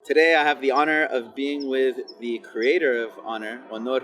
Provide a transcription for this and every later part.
Today I have the honor of being with the creator of Honor, Honor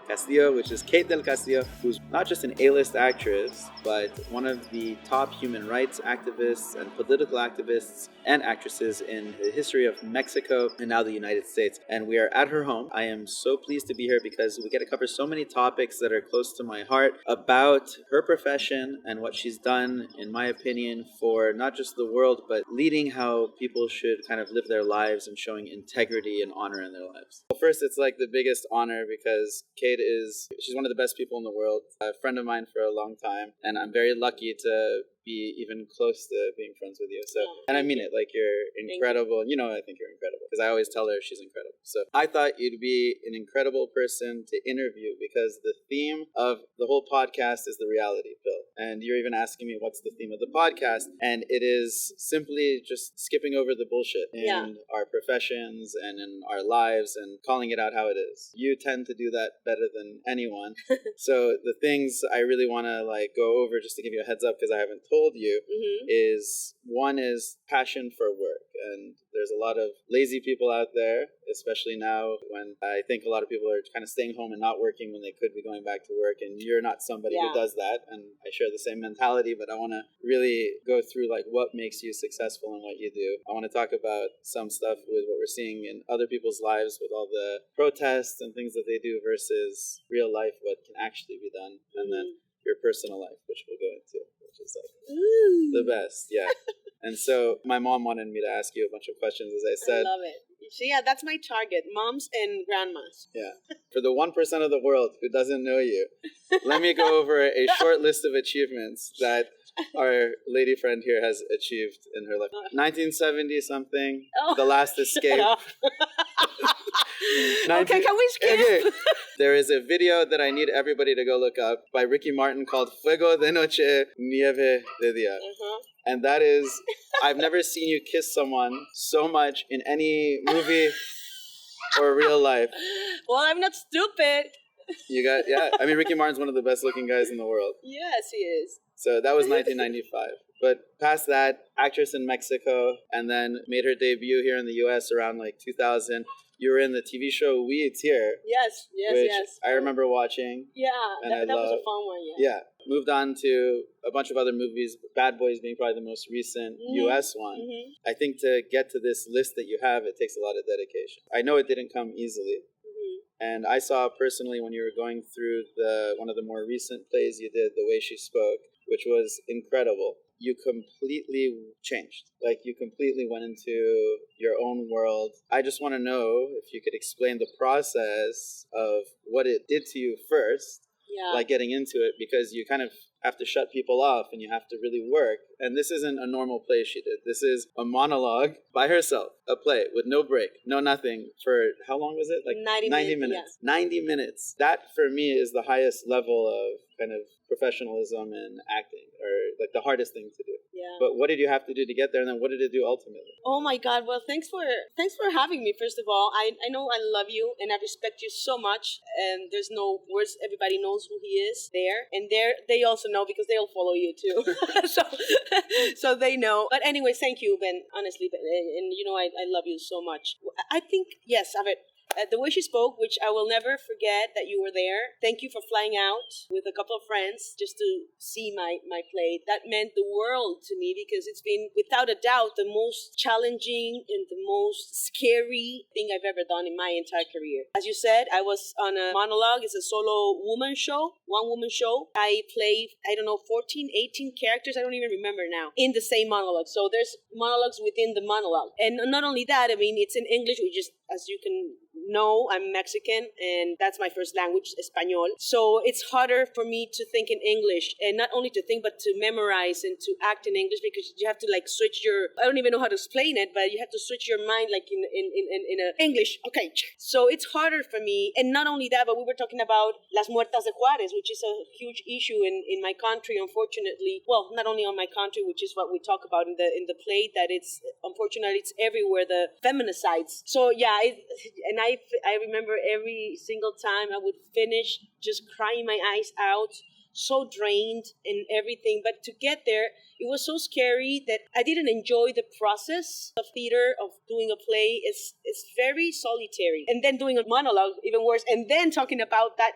Castillo, which is Kate del Castillo, who's not just an A-list actress, but one of the top human rights activists and political activists and actresses in the history of Mexico and now the United States. And we are at her home. I am so pleased to be here because we get to cover so many topics that are close to my heart about her profession and what she's done, in my opinion, for not just the world, but leading how people should kind of live their lives and showing integrity and honor in their lives. Well, first, it's like the biggest honor because she's one of the best people in the world, a friend of mine for a long time, and I'm very lucky to be even close to being friends with you. So, and I mean it, like you're incredible. And I think you're incredible because I always tell her she's incredible. So I thought you'd be an incredible person to interview because the theme of the whole podcast is the reality pill. And you're even asking me what's the theme of the podcast. And it is simply just skipping over the bullshit in our professions and in our lives and calling it out how it is. You tend to do that better than anyone. So the things I really want to go over just to give you a heads up because I haven't told you is one is passion for work. And there's a lot of lazy people out there, especially now when I think a lot of people are kind of staying home and not working when they could be going back to work. And you're not somebody who does that. And I share the same mentality, but I want to really go through what makes you successful in what you do. I want to talk about some stuff with what we're seeing in other people's lives with all the protests and things that they do versus real life, what can actually be done. And then your personal life, which we'll go into, which is the best. Yeah. And so my mom wanted me to ask you a bunch of questions, as I said. I love it. So that's my target, moms and grandmas. Yeah. For the 1% of the world who doesn't know you, let me go over a short list of achievements that our lady friend here has achieved in her life. 1970 something, The Last Escape. Okay, can we skip? Okay. There is a video that I need everybody to go look up by Ricky Martin called Fuego de Noche, Nieve de Dia. And that is, I've never seen you kiss someone so much in any movie or real life. Well, I'm not stupid. I mean, Ricky Martin's one of the best looking guys in the world. Yes, he is. So that was 1995. But past that, actress in Mexico, and then made her debut here in the U.S. around 2000. You were in the TV show Weeds here. Yes. Which I remember watching. Yeah, that was a fun one, Yeah. Moved on to a bunch of other movies, Bad Boys being probably the most recent U.S. one. I think to get to this list that you have, it takes a lot of dedication. I know it didn't come easily. And I saw personally when you were going through one of the more recent plays you did, The Way She Spoke, which was incredible. You completely changed. You completely went into your own world. I just want to know if you could explain the process of what it did to you first, getting into it, because you kind of have to shut people off and you have to really work. And this isn't a normal play she did. This is a monologue by herself, a play with no break, no nothing for, how long was it? 90 minutes. Yeah. 90 minutes. That for me is the highest level of kind of professionalism and acting, or the hardest thing to do. Yeah. But what did you have to do to get there, and then what did it do ultimately? Oh my God! Well, thanks for having me. First of all, I know I love you and I respect you so much. And there's no words. Everybody knows who he is there, and they also know because they'll follow you too. so they know. But anyway, thank you, Ben. Honestly, Ben, and I love you so much. I think yes, The Way She Spoke, which I will never forget that you were there. Thank you for flying out with a couple of friends just to see my play. That meant the world to me because it's been, without a doubt, the most challenging and the most scary thing I've ever done in my entire career. As you said, I was on a monologue. It's a solo woman show, one-woman show. I played, 14, 18 characters. I don't even remember now, in the same monologue. So there's monologues within the monologue. And not only that, it's in English, which is, as you can know, I'm Mexican, and that's my first language, Espanol. So it's harder for me to think in English, and not only to think, but to memorize and to act in English, because you have to switch your, I don't even know how to explain it, but you have to switch your mind in a English. Okay. So it's harder for me. And not only that, but we were talking about Las Muertas de Juárez, which is a huge issue in my country, unfortunately. Well, not only on my country, which is what we talk about in the play, that it's, unfortunately, it's everywhere, the feminicides. So yeah, I remember every single time I would finish just crying my eyes out, so drained and everything. But to get there, it was so scary that I didn't enjoy the process of theater, of doing a play. It's It's very solitary. And then doing a monologue, even worse. And then talking about that,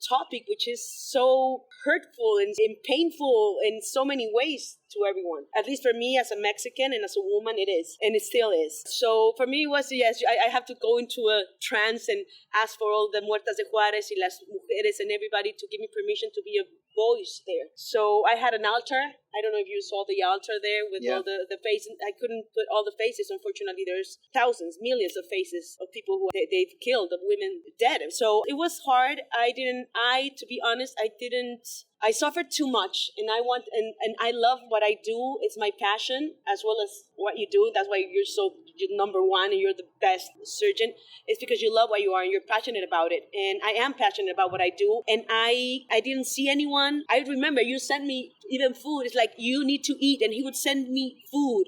topic, which is so hurtful and painful in so many ways to everyone. At least for me as a Mexican and as a woman, it is. And it still is. So for me, it was, yes, I have to go into a trance and ask for all the muertas de Juárez y las mujeres and everybody to give me permission to be a voice there. So I had an altar. I don't know if you saw the altar there with all the faces. I couldn't put all the faces. Unfortunately, there's thousands, millions of faces of people who they've killed, of women dead. So it was hard. To be honest, I suffered too much, and I love what I do. It's my passion as well as what you do. That's why you're number one and you're the best surgeon. It's because you love what you are and you're passionate about it. And I am passionate about what I do. And I didn't see anyone. I remember you sent me even food. It's like, you need to eat. And he would send me food.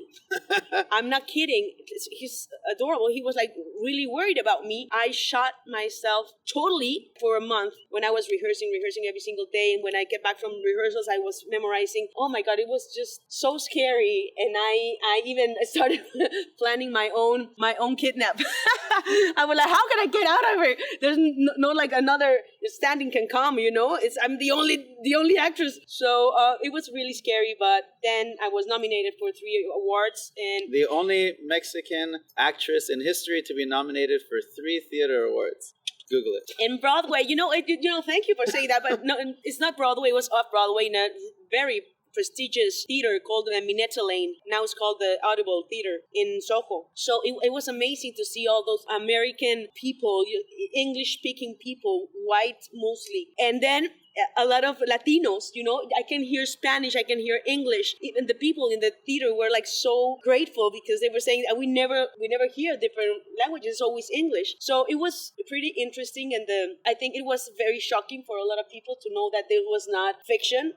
I'm not kidding. He's adorable. He was like really worried about me. I shot myself totally for a month when I was rehearsing every single day. And when I get back from rehearsals, I was memorizing. Oh my God, it was just so scary. And I even started planning my own kidnap. I was like, how can I get out of here? There's no like another standing can come, I'm the only actress. So it was really scary, but then I was nominated for 3 awards. And the only Mexican actress in history to be nominated for 3 theater awards. Google it. In Broadway, thank you for saying that, but no, it's not Broadway. It was off Broadway in a very prestigious theater called Talei. Now it's called the Audible Theater in Soho. So it was amazing to see all those American people, English-speaking people, white mostly. And then a lot of Latinos, I can hear Spanish, I can hear English. Even the people in the theater were like so grateful because they were saying that we never hear different languages, it's always English. So it was pretty interesting, and I think it was very shocking for a lot of people to know that there was not a fiction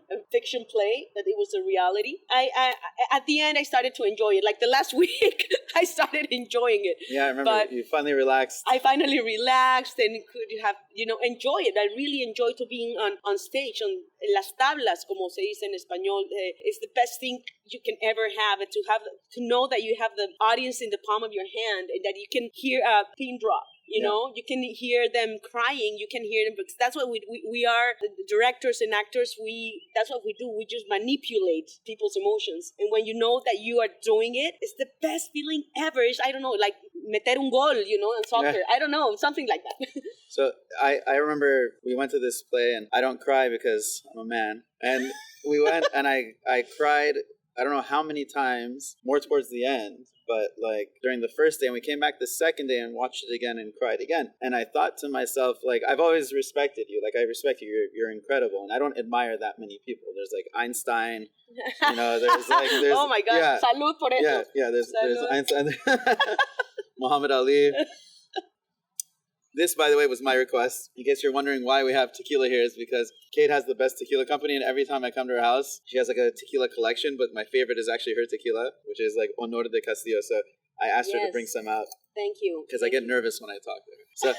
play, that it was a reality. I at the end I started to enjoy it. Like the last week I started enjoying it. Yeah, I remember you finally relaxed. I finally relaxed and could have, enjoy it. I really enjoyed to being on stage, on las tablas, como se dice en español. It's the best thing you can ever have, to know that you have the audience in the palm of your hand and that you can hear a pin drop. You can hear them crying. You can hear them, because that's what we are, the directors and actors. That's what we do. We just manipulate people's emotions. And when you know that you are doing it, it's the best feeling ever. I don't know, like meter un gol, in soccer. Yeah. I don't know, something like that. So I remember we went to this play, and I don't cry because I'm a man. And we went, and I cried, I don't know how many times, more towards the end. But like during the first day, and we came back the second day and watched it again and cried again. And I thought to myself, like, I've always respected you. Like, I respect you. You're incredible. And I don't admire that many people. There's like Einstein, there's oh my God. Yeah. Salud por eso. Yeah, there's Einstein. Muhammad Ali. This, by the way, was my request. In case you're wondering why we have tequila here, is because Kate has the best tequila company, and every time I come to her house, she has like a tequila collection, but my favorite is actually her tequila, which is like Honor de Castillo. So I asked her to bring some out. Thank you. Because I get nervous when I talk to her.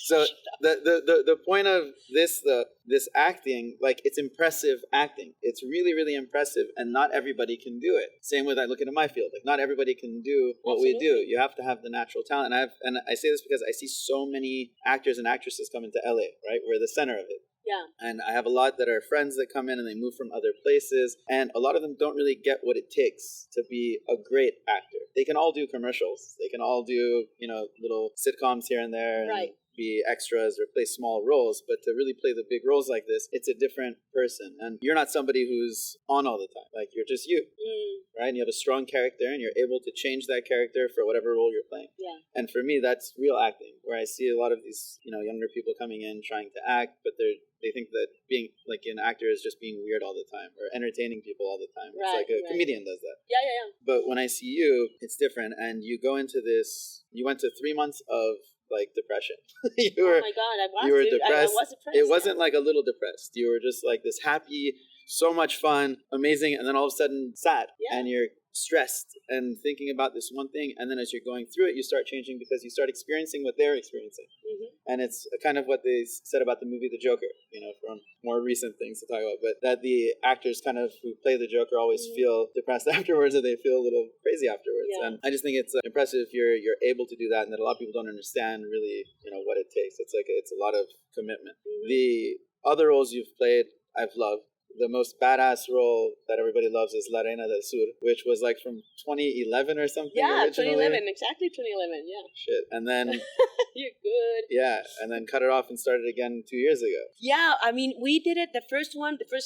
So the point of this acting, like, it's impressive acting. It's really, really impressive, and not everybody can do it. Same with, I look into my field, like, not everybody can do what we do. You have to have the natural talent. And I say this because I see so many actors and actresses come into LA, right? We're the center of it. Yeah. And I have a lot that are friends that come in and they move from other places. And a lot of them don't really get what it takes to be a great actor. They can all do commercials. They can all do, little sitcoms here and there. Right. And be extras or play small roles. But to really play the big roles like this, it's a different person. And you're not somebody who's on all the time. Like, you're just you. Right? And you have a strong character, and you're able to change that character for whatever role you're playing. Yeah. And for me, that's real acting, where I see a lot of these, younger people coming in trying to act, but they think that being like an actor is just being weird all the time or entertaining people all the time. It's like a comedian does that. Yeah. But when I see you, it's different. And you go into this, you went to 3 months of like depression. Oh my God, you were depressed. I was depressed. It wasn't like a little depressed. You were just like this happy, so much fun, amazing, and then all of a sudden sad. Yeah. And you're stressed and thinking about this one thing, and then as you're going through it, you start changing because you start experiencing what they're experiencing. And it's kind of what they said about the movie The Joker, from more recent things to talk about, but that the actors kind of who play the Joker always feel depressed afterwards, or they feel a little crazy afterwards. And I just think it's impressive if you're able to do that, and that a lot of people don't understand really, what it takes. It's a lot of commitment. The other roles you've played, I've loved. The most badass role that everybody loves is La Reina del Sur, which was like from 2011 or something. Yeah, originally. 2011, exactly 2011, yeah. Shit. And then... You're good. Yeah, and then cut it off and started again 2 years ago. Yeah, I mean, we did it, the first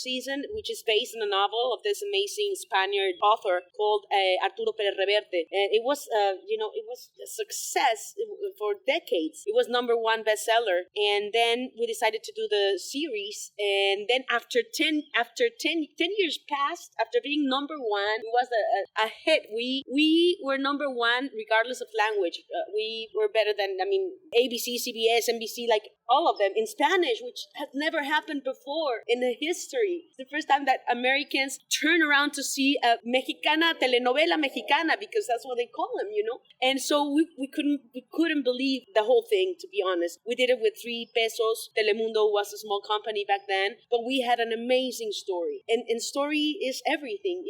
season, which is based on a novel of this amazing Spaniard author called Arturo Pérez Reverte. And it was, it was a success for decades. It was #1 bestseller. And then we decided to do the series. And then after 10 years passed, after being #1, it was a hit. We were #1 regardless of language. We were better than, ABC, CBS, NBC, like all of them in Spanish, which has never happened before in the history. It's the first time that Americans turn around to see a Mexicana, telenovela mexicana, because that's what they call them, And so we couldn't believe the whole thing, to be honest. We did it with 3 pesos. Telemundo was a small company back then, but we had an amazing story. And story is everything,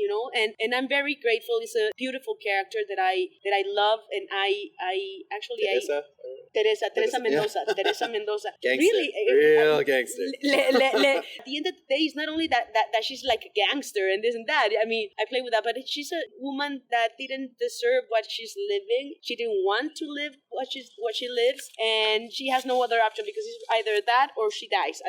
and I'm very grateful. It's a beautiful character that I love, and I actually... Teresa Mendoza. Yeah. Teresa Mendoza. Gangster. Really, real gangster. At the end of the day, it's not only that she's like a gangster and this and that. I mean, I play with that, but she's a woman that didn't deserve what she's living. She didn't want to live what she lives, and she has no other option because it's either that or she dies.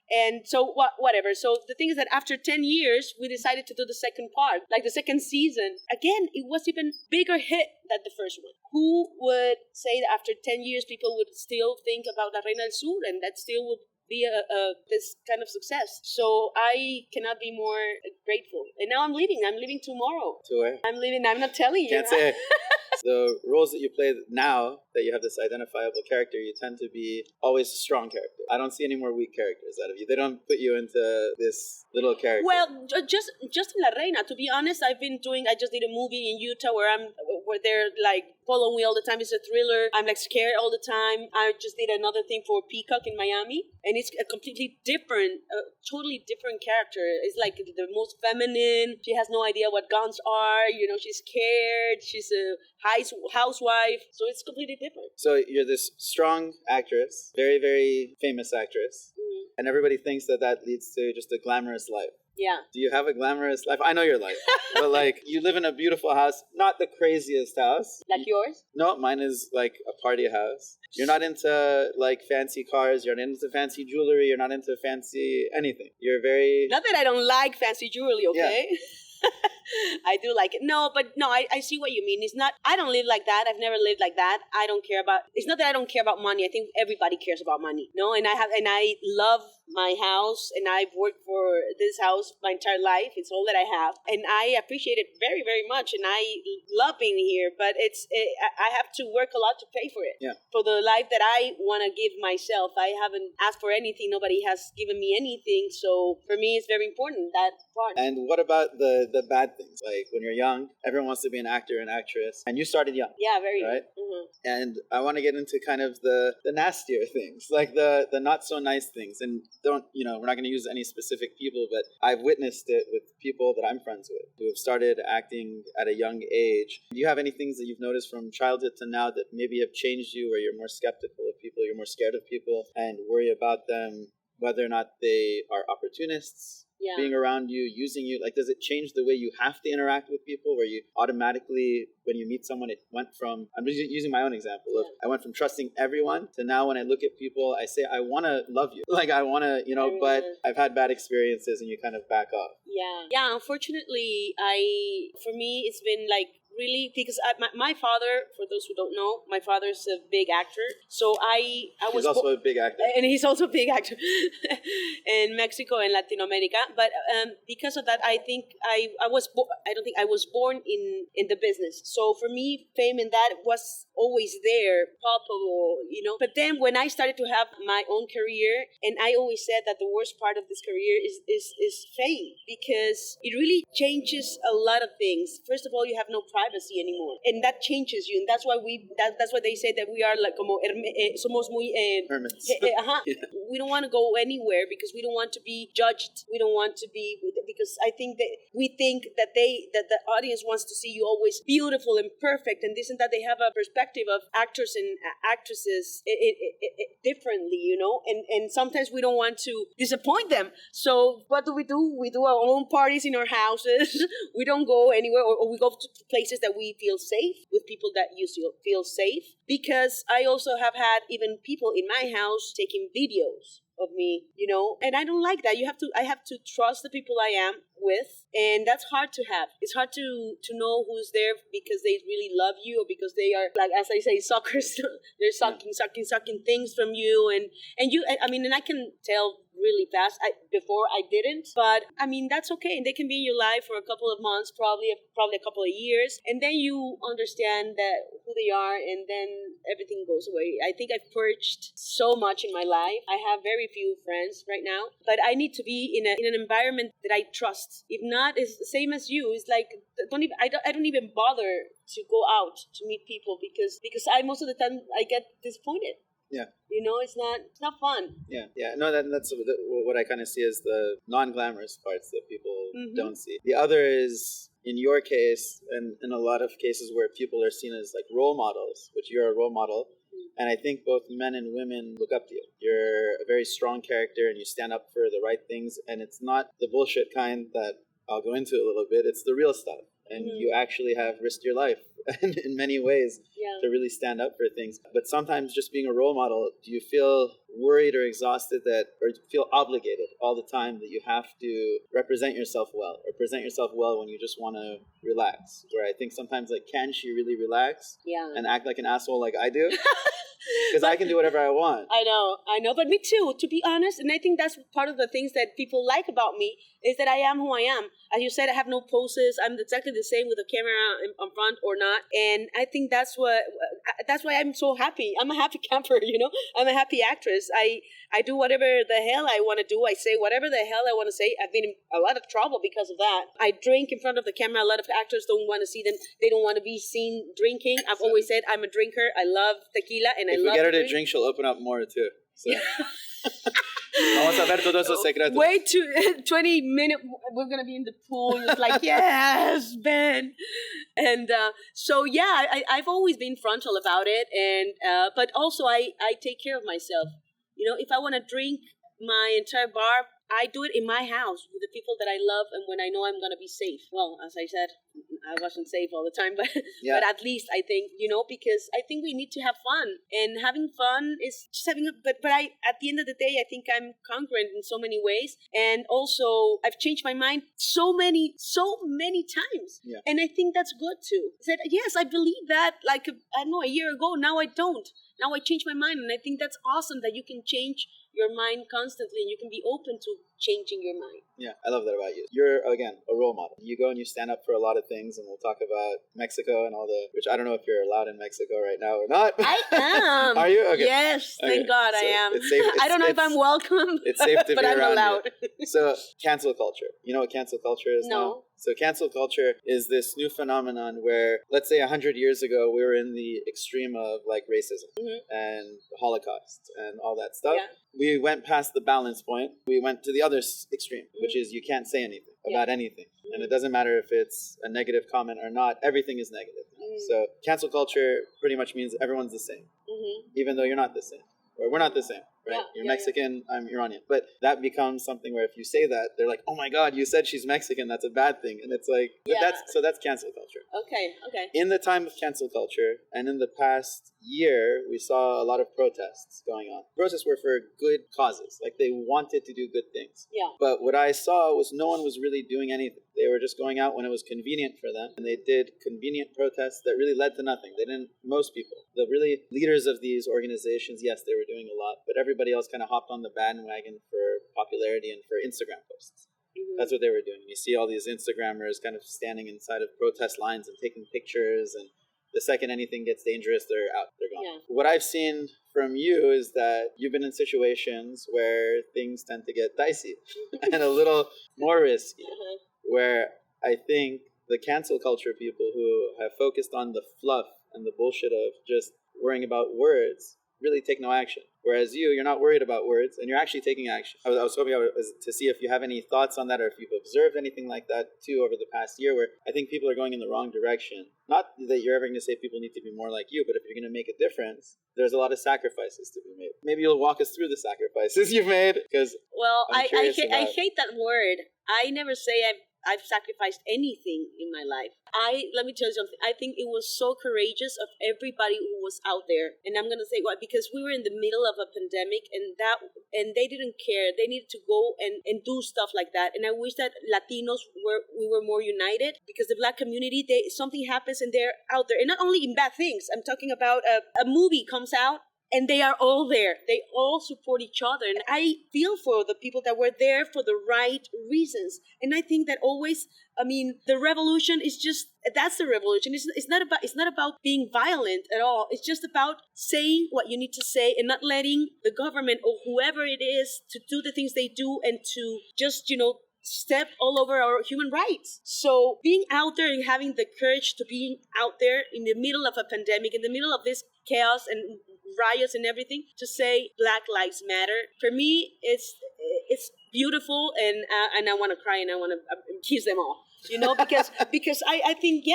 And so whatever. So the thing is that after 10 years, we decided to do the second part, like the second season. Again, it was even bigger hit than the first one. Who would say that after 10 years, people would still think about La Reina del Sur, and that still would be this kind of success? So I cannot be more grateful. And now I'm leaving. I'm leaving tomorrow. To where? I'm leaving. I'm not telling you. Can't say it. The roles that you play now, that you have this identifiable character, you tend to be always a strong character. I don't see any more weak characters out of you. They don't put you into this little character. Well, just in La Reina, to be honest, I just did a movie in Utah where they're like following me all the time. It's a thriller. I'm like scared all the time. I just did another thing for Peacock in Miami, and it's a completely different, totally different character. It's like the most feminine. She has no idea what guns are. She's scared. She's a housewife. So it's completely different. So you're this strong actress, very, very famous actress, and everybody thinks that leads to just a glamorous life. Yeah. Do you have a glamorous life? I know your life, but like you live in a beautiful house, not the craziest house. Like yours? No, mine is like a party house. You're not into like fancy cars. You're not into fancy jewelry. You're not into fancy anything. You're very... Not that I don't like fancy jewelry, okay? Yeah. I do like it. No, I see what you mean. It's not, I don't live like that. I've never lived like that. It's not that I don't care about money. I think everybody cares about money. No, and I love my house, and I've worked for this house my entire life. It's all that I have, and I appreciate it very, very much, and I love being here, but I have to work a lot to pay for it. Yeah. For the life that I want to give myself. I haven't asked for anything. Nobody has given me anything, so for me it's very important, that part. And what about the bad things? Like when you're young, everyone wants to be an actor and actress, and you started young. Yeah, very right. Mm-hmm. And I want to get into kind of the nastier things, like the not so nice things. And we're not going to use any specific people, but I've witnessed it with people that I'm friends with who have started acting at a young age. Do you have any things that you've noticed from childhood to now that maybe have changed you, where you're more skeptical of people, you're more scared of people, and worry about them, whether or not they are opportunists? Yeah. Being around you, using you, like, does it change the way you have to interact with people, where you automatically, when you meet someone, it went from, I'm just using my own example, of I went from trusting everyone to now when I look at people, I say, I want to love you. Like, I want to, but I've had bad experiences and you kind of back off. Yeah. Yeah, unfortunately, for me, it's been like really, because my father, for those who don't know, my father's a big actor. So I was He's also a big actor. and he's also a big actor in Mexico and Latin America. But because of that, I think I don't think I was born in the business. So for me, fame in that was always there, palpable, you know. But then when I started to have my own career, and I always said that the worst part of this career is fame, because it really changes a lot of things. First of all, you have no privacy anymore, and that changes you, and that's why that's why they say that we are like como somos muy Hermits. yeah. We don't want to go anywhere because we don't want to be judged. We don't want to be, because I think that we think that the audience wants to see you always beautiful and perfect and this and that. They have a perspective of actors and actresses differently, you know, and sometimes we don't want to disappoint them. So what do? We do our own parties in our houses. We don't go anywhere, or we go to places that we feel safe, with people that you feel safe. Because I also have had even people in my house taking videos of me, you know, and I don't like that. I have to trust the people I am with, and that's hard to have. It's hard to know who's there because they really love you, or because they are, like, as I say, suckers. They're sucking things from you, and you, I mean, and I can tell really fast. Before I didn't, but I mean, that's okay. And they can be in your life for a couple of months, probably a couple of years, and then you understand that who they are, and then everything goes away. I think I've purged so much in my life. I have very few friends right now, but I need to be in an environment that I trust. If not, it's the same as you. It's like, I don't even bother to go out to meet people because I, most of the time, I get disappointed. Yeah. You know, it's not fun. Yeah. No, that's what I kind of see as the non-glamorous parts that people don't see. The other is, in your case, and in a lot of cases where people are seen as like role models, which you're a role model, and I think both men and women look up to you. You're a very strong character, and you stand up for the right things, and it's not the bullshit kind that I'll go into a little bit. It's the real stuff. And you actually have risked your life in many ways to really stand up for things. But sometimes just being a role model, do you feel worried or exhausted or feel obligated all the time that you have to represent yourself well, or present yourself well when you just want to relax? Where I think sometimes, like, can she really relax and act like an asshole like I do? Because I can do whatever I want. I know, but me too, to be honest. And I think that's part of the things that people like about me, is that I am who I am. As you said, I have no poses. I'm exactly the same with a camera in front or not. And I think that's why I'm so happy. I'm a happy camper, you know. I'm a happy actress. I do whatever the hell I want to do. I say whatever the hell I want to say. I've been in a lot of trouble because of that. I drink in front of the camera. A lot of actors don't want to see them. They don't want to be seen drinking. I've always said I'm a drinker. I love tequila, and if we get her to drink, she'll open up more too. So. Vamos a ver todos esos secretos. Wait to 20 minutes. We're gonna be in the pool. It's like, yes, Ben. And so yeah, I've always been frontal about it, and but also I take care of myself. You know, if I want to drink my entire bar, I do it in my house with the people that I love, and when I know I'm gonna be safe. Well, as I said, I wasn't safe all the time, but but at least I think, you know, because I think we need to have fun, and having fun is just having but I, at the end of the day, I think I'm congruent in so many ways, and also I've changed my mind so many times, and I think that's good too. I said, yes, I believe that, like, I don't know, a year ago. Now I don't. Now I changed my mind, and I think that's awesome that you can change your mind constantly, and you can be open to changing your mind. Yeah, I love that about you. You're, again, a role model. You go and you stand up for a lot of things, and we'll talk about Mexico and all which I don't know if you're allowed in Mexico right now or not. I am. Are you? Okay. Yes, thank God I am. It's safe, I don't know if I'm welcome, it's safe to but be I'm around allowed. You. So, cancel culture. You know what cancel culture is now? So cancel culture is this new phenomenon where, let's say 100 years ago, we were in the extreme of like racism and the Holocaust and all that stuff. Yeah. We went past the balance point. We went to the other extreme, which is you can't say anything about anything. And it doesn't matter if it's a negative comment or not. Everything is negative. So cancel culture pretty much means everyone's the same, even though you're not the same, or we're not the same. right? Yeah, You're yeah, Mexican, I'm Iranian. But that becomes something where if you say that, they're like, oh my God, you said she's Mexican, that's a bad thing. And it's like, but Yeah. that's cancel culture. Okay. In the time of cancel culture and in the past year, we saw a lot of protests going on. Protests were for good causes, like they wanted to do good things. Yeah. But what I saw was no one was really doing anything. They were just going out when it was convenient for them, and they did convenient protests that really led to nothing. They didn't, most people, the really leaders of these organizations, yes, they were doing a lot, but everybody else kind of hopped on the bandwagon for popularity and for Instagram posts. That's what they were doing. You see all these Instagrammers kind of standing inside of protest lines and taking pictures, and the second anything gets dangerous, they're out, they're gone. Yeah. What I've seen from you is that you've been in situations where things tend to get dicey and a little more risky, where I think the cancel culture people who have focused on the fluff and the bullshit of just worrying about words really take no action. Whereas you're not worried about words, and you're actually taking action. I was hoping to see if you have any thoughts on that, or if you've observed anything like that too over the past year, where I think people are going in the wrong direction. Not that you're ever going to say people need to be more like you, but if you're going to make a difference, there's a lot of sacrifices to be made. Maybe you'll walk us through the sacrifices you've made, because I hate that word. I never say I've sacrificed anything in my life. Let me tell you something. I think it was so courageous of everybody who was out there. And I'm going to say why, because we were in the middle of a pandemic, and they didn't care. They needed to go and do stuff like that. And I wish that Latinos we were more united, because the Black community, something happens and they're out there. And not only in bad things. I'm talking about a movie comes out, and they are all there. They all support each other. And I feel for the people that were there for the right reasons. And I think that always, the revolution is that's the revolution. It's not about being violent at all. It's just about saying what you need to say and not letting the government or whoever it is to do the things they do and to just, step all over our human rights. So being out there and having the courage to be out there in the middle of a pandemic, in the middle of this chaos and riots and everything, to say Black Lives Matter, for me, it's beautiful, and I want to cry and I want to kiss them all, because I think,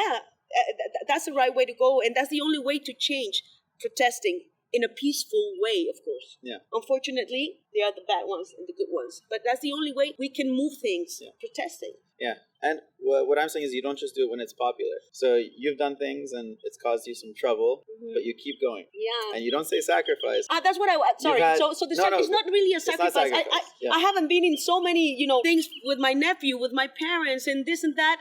that's the right way to go, and that's the only way to change protesting in a peaceful way, of course. Yeah. Unfortunately, there are the bad ones and the good ones, but that's the only way we can move things, protesting. Yeah. And what I'm saying is you don't just do it when it's popular. So you've done things and it's caused you some trouble, but you keep going. Yeah. And you don't say sacrifice. That's what sorry. So the it's not really a sacrifice. I haven't been in so many, things with my nephew, with my parents, and this and that.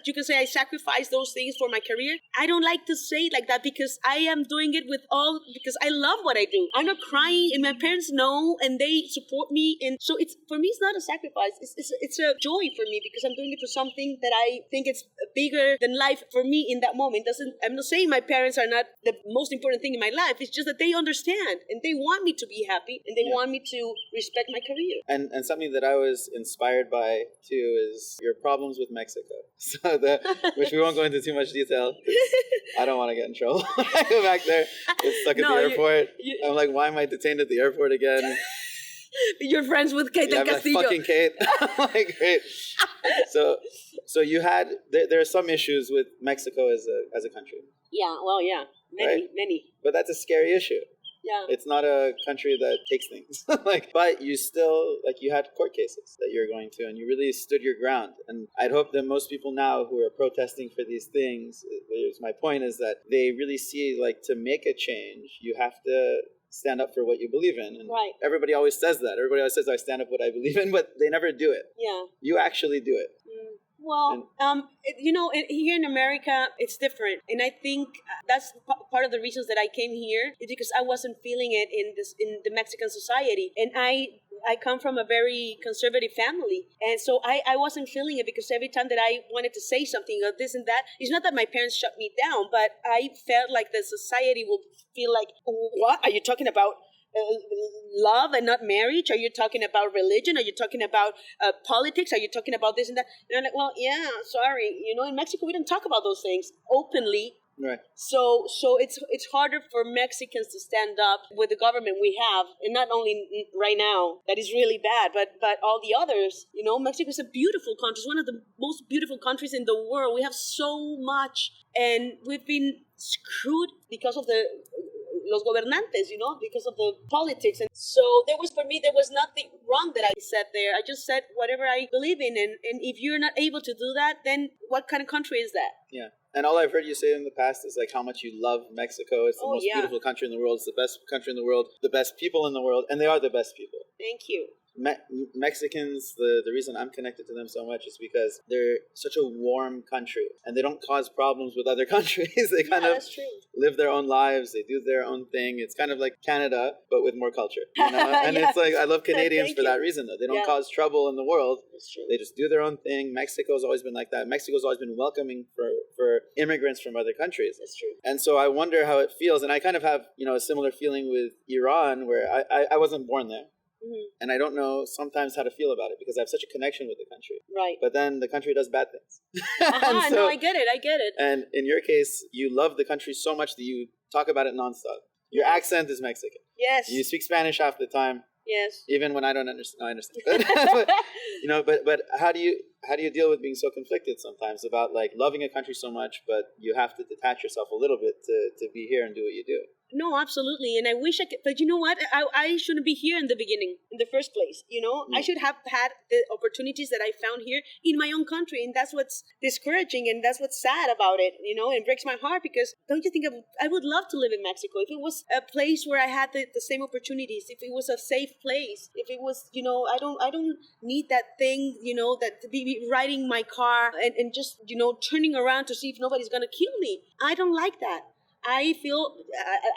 You can say I sacrificed those things for my career. I don't like to say it like that, because I am doing it because I love what I do. I'm not crying, and my parents know, and they support me. And so for me, it's not a sacrifice. It's a joy for me, because I'm doing it for something that I think it's bigger than life for me in that moment. I'm not saying my parents are not the most important thing in my life. It's just that they understand and they want me to be happy, and they want me to respect my career. And something that I was inspired by too is your problems with Mexico. So which we won't go into too much detail. I don't want to get in trouble when I go back there. Get stuck at the airport. I'm like, why am I detained at the airport again? You're friends with Kate del Castillo. Fucking Kate. I'm like, great. So you had there are some issues with Mexico as a country. Yeah, well, yeah, many. But that's a scary issue. Yeah. It's not a country that takes things. But you still, you had court cases that you're going to, and you really stood your ground. And I'd hope that most people now who are protesting for these things, my point is that they really see, to make a change, you have to stand up for what you believe in. And everybody always says that. Everybody always says, I stand up for what I believe in, but they never do it. Yeah. You actually do it. Well, here in America, it's different. And I think that's part of the reasons that I came here, is because I wasn't feeling it in the Mexican society. And I come from a very conservative family. And so I wasn't feeling it, because every time that I wanted to say something or this and that, it's not that my parents shut me down, but I felt like the society would feel like, what? Are you talking about love and not marriage? Are you talking about religion? Are you talking about politics? Are you talking about this and that? And I'm like, well, yeah, sorry. In Mexico, we don't talk about those things openly. Right. So it's harder for Mexicans to stand up with the government we have, and not only right now that is really bad, but all the others. Mexico is a beautiful country. It's one of the most beautiful countries in the world. We have so much, and we've been screwed because of the los gobernantes, because of the politics. And so for me, there was nothing wrong that I said there. I just said whatever I believe in. And if you're not able to do that, then what kind of country is that? Yeah. And all I've heard you say in the past is like how much you love Mexico. It's the most beautiful country in the world. It's the best country in the world, the best people in the world, and they are the best people. Thank you. Mexicans, the reason I'm connected to them so much is because they're such a warm country and they don't cause problems with other countries. They kind of live their own lives. They do their own thing. It's kind of like Canada, but with more culture. And it's like, I love Canadians for that reason, though. They don't cause trouble in the world. They just do their own thing. Mexico's always been like that. Mexico's always been welcoming for immigrants from other countries. That's true. And so I wonder how it feels. And I kind of have, a similar feeling with Iran, where I wasn't born there. Mm-hmm. And I don't know sometimes how to feel about it because I have such a connection with the country. Right. But then the country does bad things. No, I get it. And in your case, you love the country so much that you talk about it nonstop. Your accent is Mexican. Yes. You speak Spanish half the time. Yes. Even when I don't understand. No, I understand. but how do you deal with being so conflicted sometimes about like loving a country so much, but you have to detach yourself a little bit to be here and do what you do? No, absolutely. And I wish I could, but you know what? I shouldn't be here in the beginning, in the first place. I should have had the opportunities that I found here in my own country. And that's what's discouraging and that's what's sad about it. It breaks my heart because don't you think I would love to live in Mexico if it was a place where I had the same opportunities, if it was a safe place, if it was, I don't need that thing, that to be riding my car and just, turning around to see if nobody's going to kill me. I don't like that. I feel,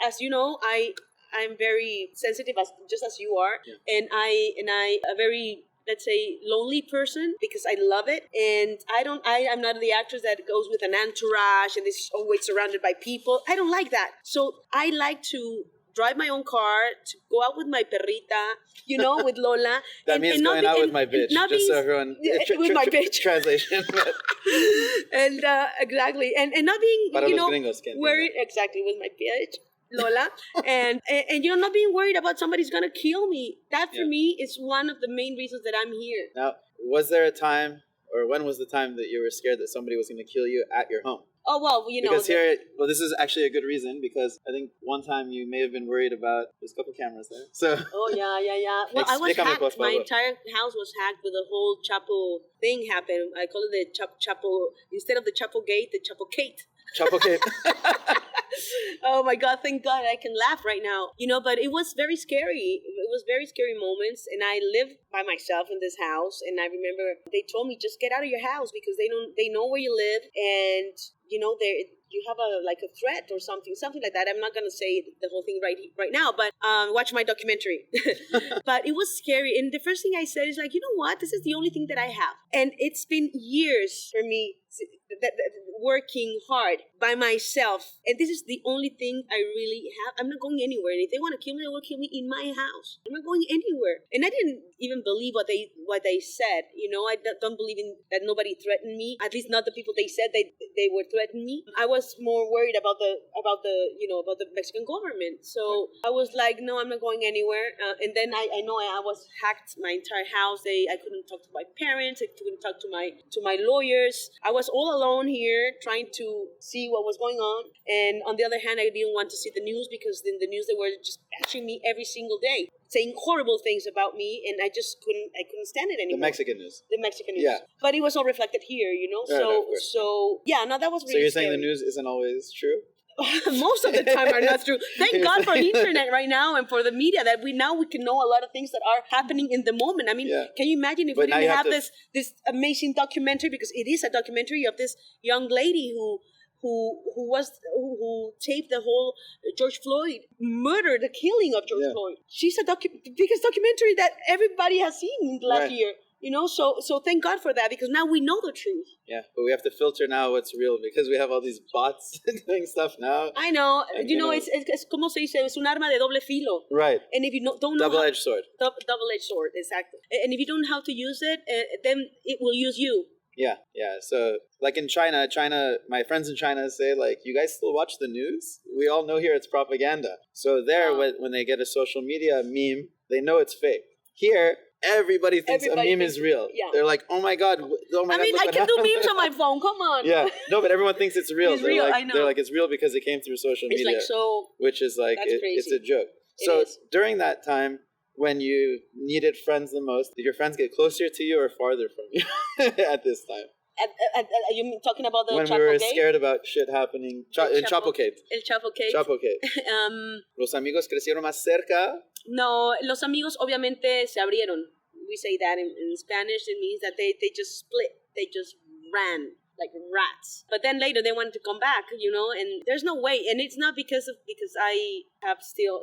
as you know, I'm very sensitive, just as you are, and I a very, let's say, lonely person because I love it, and I'm not the actress that goes with an entourage and is always surrounded by people. I don't like that. So I like to drive my own car, to go out with my perrita, with Lola. That means going out with my bitch, just so everyone... with my bitch. Translation. And exactly. And not being, Para los gringos, worried, exactly, with my bitch, Lola. and not being worried about somebody's going to kill me. That, for me, is one of the main reasons that I'm here. Now, was there a time, or when was the time that you were scared that somebody was going to kill you at your home? Oh, well, Because this is actually a good reason, because I think one time you may have been worried about, there's a couple cameras there. So. Oh, yeah. Well, I was hacked. My entire house was hacked with the whole Chapo thing happened. I call it the Chapo, instead of the Chapo Gate, the Chapo Kate. Chapo Kate. Oh my God, thank God I can laugh right now. But it was very scary. It was very scary moments. And I lived by myself in this house. And I remember they told me, just get out of your house because they know where you live. And, you have a threat or something like that. I'm not going to say the whole thing right now, but watch my documentary. But it was scary. And the first thing I said is like, you know what? This is the only thing that I have. And it's been years for me working hard by myself. And this is the only thing I really have. I'm not going anywhere. And if they want to kill me, they will kill me in my house. I'm not going anywhere. And I didn't even believe what they said. I don't believe in that nobody threatened me. At least not the people they said they were threatening me. I was more worried about the Mexican government. So I was like, no, I'm not going anywhere. And then I know I was hacked my entire house. I couldn't talk to my parents. I couldn't talk to my lawyers. I was all alone here trying to see what was going on. And on the other hand, I didn't want to see the news because in the news they were just bashing me every single day, saying horrible things about me, and I just couldn't stand it anymore. The Mexican news. Yeah. But it was all reflected here, So that was really So you're scary. saying the news isn't always true? Most of the time are not true. Thank God for the internet right now and for the media that we can know a lot of things that are happening in the moment. I mean, can you imagine if we didn't have this amazing documentary, because it is a documentary of this young lady who taped the whole George Floyd murder, the killing of George Floyd. She's biggest documentary that everybody has seen in the last year. So thank God for that, because now we know the truth. Yeah, but we have to filter now what's real because we have all these bots doing stuff now. I know. And, it's como se dice, es un arma de doble filo. Right. And if you don't know double-edged sword. Double-edged sword, exactly. And if you don't know how to use it, then it will use you. Yeah. So, like in China, my friends in China say, like, you guys still watch the news? We all know here it's propaganda. So there, when they get a social media meme, they know it's fake. Here, everybody thinks Everybody a meme thinks- is real. yeah. They're like, oh my God, I look mean, what I can do happened. memes on my phone. Come on. Yeah, no, but everyone thinks it's real. It's real, I know. They're like, it's real because it came through social It's media, like so. which is like, That's it's crazy. a joke. It So is. during that time, when you needed friends the most, did your friends get closer to you or farther from you at this time? Are you talking about the When Chapo we were gate? scared about shit happening in Chapo Gate. El Chapo Gate. Chapo Gate. Los amigos crecieron más cerca. No, los amigos obviamente se abrieron. We say that in Spanish. It means that they just split. They just ran like rats. But then later they wanted to come back, and there's no way. And it's not because I have still,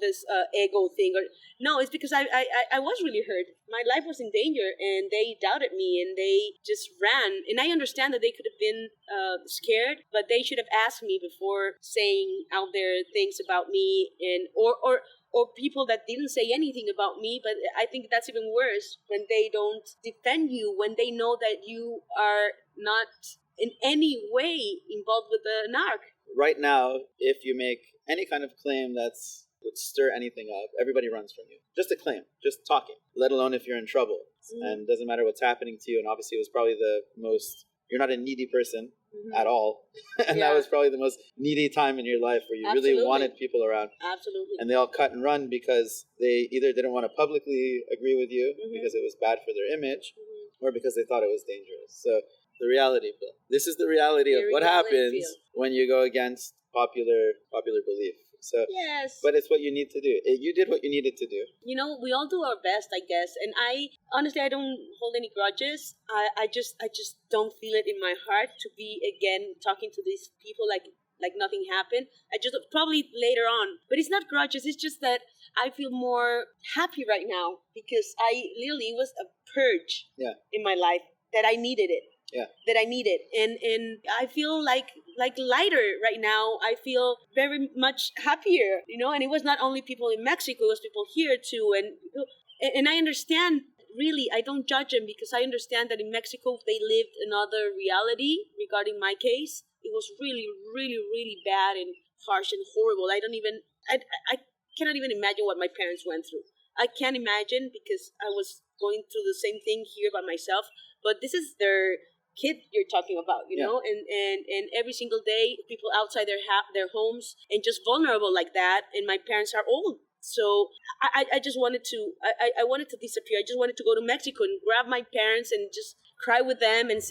this ego thing. No, it's because I was really hurt. My life was in danger and they doubted me and they just ran. And I understand that they could have been scared, but they should have asked me before saying out there things about me or people that didn't say anything about me. But I think that's even worse when they don't defend you, when they know that you are not in any way involved with the narc. Right now, if you make any kind of claim would stir anything up, everybody runs from you. Just a claim, just talking, let alone if you're in trouble. And it doesn't matter what's happening to you. And obviously it was probably you're not a needy person at all. And that was probably the most needy time in your life where you really wanted people around. Absolutely. And they all cut and run because they either didn't want to publicly agree with you because it was bad for their image or because they thought it was dangerous. So the reality, Bill. This is the reality of what happens when you go against popular belief. So, yes. But it's what you need to do. You did what you needed to do. We all do our best, I guess. And I don't hold any grudges. I just don't feel it in my heart to be again talking to these people like nothing happened. I just probably later on, but it's not grudges. It's just that I feel more happy right now because it was a purge in my life that I needed it. Yeah. That I needed. And I feel like lighter right now. I feel very much happier, and it was not only people in Mexico, it was people here too. And I understand, really, I don't judge them because I understand that in Mexico they lived another reality regarding my case. It was really, really, really bad and harsh and horrible. I cannot even imagine what my parents went through. I can't imagine because I was going through the same thing here by myself. But this is their kid you're talking about, and every single day people outside their homes and just vulnerable like that. And my parents are old. So I just wanted to, I wanted to disappear. I just wanted to go to Mexico and grab my parents and just cry with them and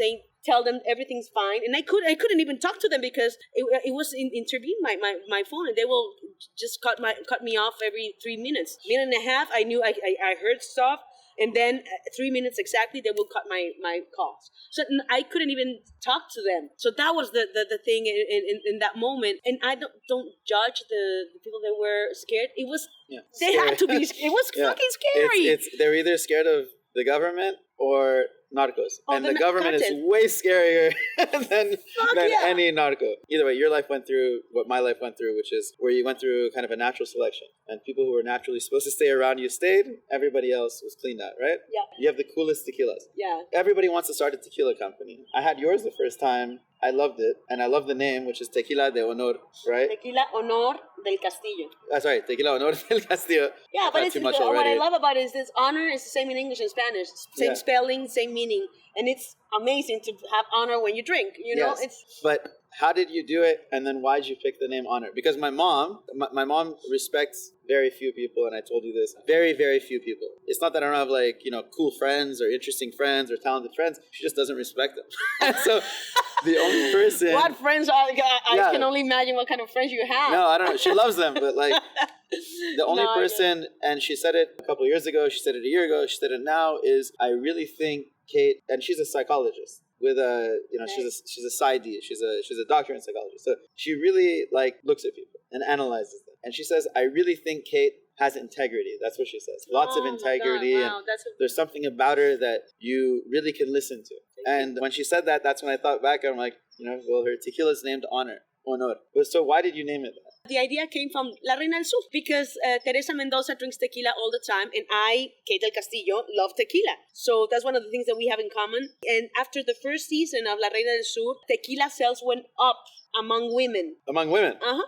tell them everything's fine. And I couldn't even talk to them because it was intervened my phone, and they will just cut me off every 3 minutes. Minute and a half, I knew I heard stuff. And then 3 minutes exactly, they will cut my calls. So I couldn't even talk to them. So that was the thing in that moment. And I don't judge the people that were scared. It was they had to be. It was fucking scary. They're either scared of the government or narcos. And the government is cartel. way scarier than any narco. Either way, your life went through what my life went through, which is where you went through kind of a natural selection. And people who were naturally supposed to stay around you stayed. Everybody else was cleaned out, right? Yeah. You have the coolest tequilas. Yeah. Everybody wants to start a tequila company. I had yours the first time. I loved it. And I love the name, which is Tequila de Honor, right? Tequila Honor del Castillo. Sorry, Tequila Honor del Castillo. Yeah, but what I love about it is this honor is the same in English and Spanish. Same spelling, same meaning. And it's amazing to have honor when you drink, Yes. But how did you do it, and then why did you pick the name Honor? Because my mom respects very few people, and I told you this, very, very few people. It's not that I don't have cool friends or interesting friends or talented friends. She just doesn't respect them. So the only person... What friends are... I can only imagine what kind of friends you have. No, I don't know. She loves them, but the only person, and she said it a couple of years ago, she said it a year ago, she said it now, is I really think Kate, and she's a psychologist with she's a PsyD, she's a doctor in psychology. So she really looks at people and analyzes them. And she says, I really think Kate has integrity. That's what she says. Lots of integrity. Wow. And there's something about her that you really can listen to. And when she said that, that's when I thought back. I'm like, well, her tequila is named Honor. So why did you name it that? The idea came from La Reina del Sur because Teresa Mendoza drinks tequila all the time, and I, Kate del Castillo, love tequila. So that's one of the things that we have in common. And after the first season of La Reina del Sur, tequila sales went up among women. Among women? Uh-huh.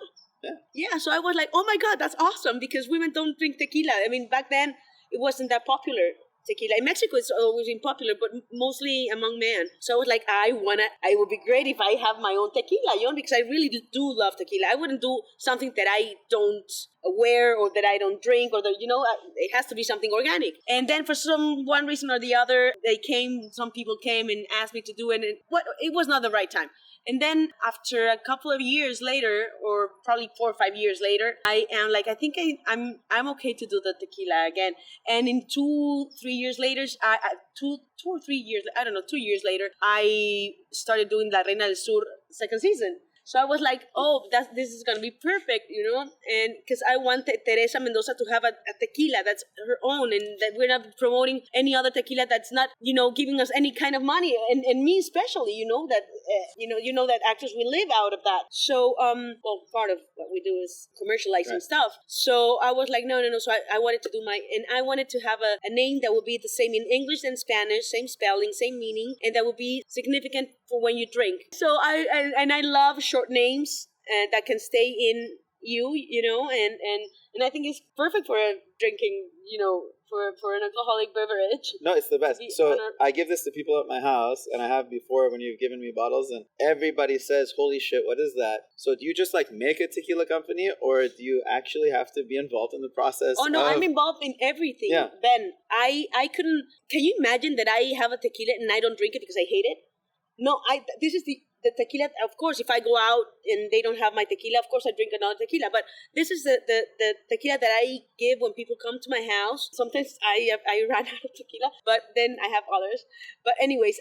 Yeah, so I was like, oh my God, that's awesome, because women don't drink tequila. I mean, back then, it wasn't that popular. tequila. In Mexico, it's always been popular, but mostly among men. So I was like, it would be great if I have my own tequila, because I really do love tequila. I wouldn't do something that I don't wear or that I don't drink or that, it has to be something organic. And then for one reason or the other, some people came and asked me to do it, and it was not the right time. And then after a couple of years later, or probably 4 or 5 years later, I am like, I think I'm okay to do the tequila again. And in 2-3 years later, 2 or 3 years, I don't know, 2 years later, I started doing La Reina del Sur second season. So I was like, this is going to be perfect, and because I wanted Teresa Mendoza to have a tequila that's her own, and that we're not promoting any other tequila that's not, giving us any kind of money, and me especially, that actors, we live out of that. So, part of what we do is commercializing stuff. So I was like, no. So I wanted to do and I wanted to have a name that would be the same in English and Spanish, same spelling, same meaning, and that would be significant for when you drink. So I love short names that can stay in and I think it's perfect for drinking, for an alcoholic beverage. No, it's the best. So I give this to people at my house, and I have before when you've given me bottles, and everybody says, holy shit, what is that? So do you just make a tequila company, or do you actually have to be involved in the process? Oh, no, I'm involved in everything. Yeah. Ben, I couldn't, can you imagine that I have a tequila and I don't drink it because I hate it? No, this is the tequila. Of course, if I go out and they don't have my tequila, of course I drink another tequila. But this is the tequila that I give when people come to my house. Sometimes I run out of tequila, but then I have others. But anyways,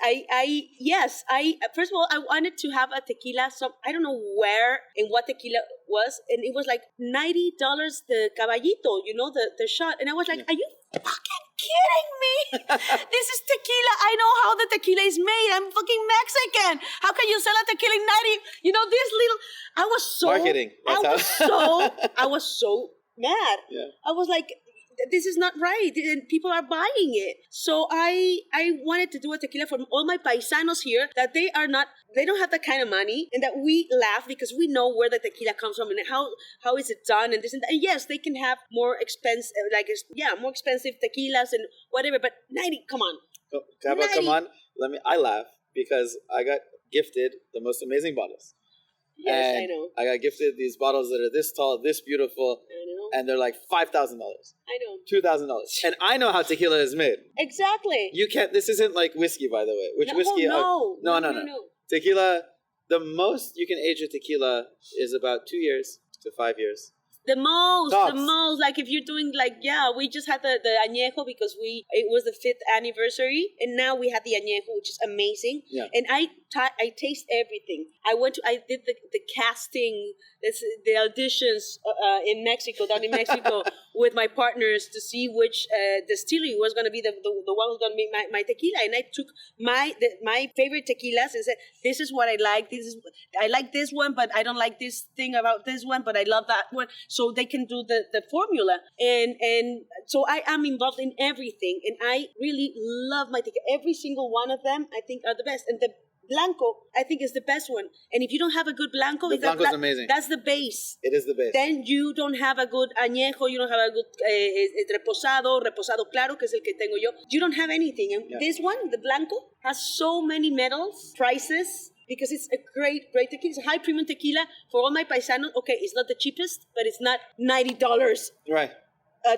first of all, I wanted to have a tequila. I don't know where and what tequila was, and it was like $90 the caballito, the shot. And I was like, are you fucking kidding me? This is tequila. I know how the tequila is made. I'm fucking Mexican. How can you sell a tequila in 90? This little. I was so marketing. I was so mad. Yeah. I was like, this is not right. And people are buying it. So I wanted to do a tequila for all my paisanos here that they don't have that kind of money, and that we laugh because we know where the tequila comes from and how is it done and this and that. And yes, they can have more expensive, more expensive tequilas and whatever, but 90, come on. Oh, come on. I laugh because I got gifted the most amazing bottles. Yes, and I know. I got gifted these bottles that are this tall, this beautiful. I know. And they're like $5,000. I know. $2,000. And I know how tequila is made. Exactly. You can't, this isn't like whiskey, by the way. Whiskey? No. Tequila, the most you can age a tequila is about 2 years to 5 years. The most, Tops. like if you're doing we just had the añejo because it was the 5th anniversary, and now we had the añejo, which is amazing. Yeah. And I taste everything. I did the casting, the auditions in Mexico, down in Mexico, with my partners to see which distillery was going to be the one who's going to be my tequila. And I took my favorite tequilas and said, this is what I like. I like this one, but I don't like this thing about this one, but I love that one. So they can do the formula. And so I am involved in everything. And I really love my tequila. Every single one of them, I think, are the best. And the Blanco, I think, is the best one. And if you don't have a good Blanco, Blanco's amazing. That's the base. It is the base. Then you don't have a good añejo, you don't have a good reposado claro, que es el que tengo yo. You don't have anything. And this one, the Blanco, has so many medals, prizes, because it's a great tequila. It's a high premium tequila for all my paisanos. Okay, it's not the cheapest, but it's not $90. Right.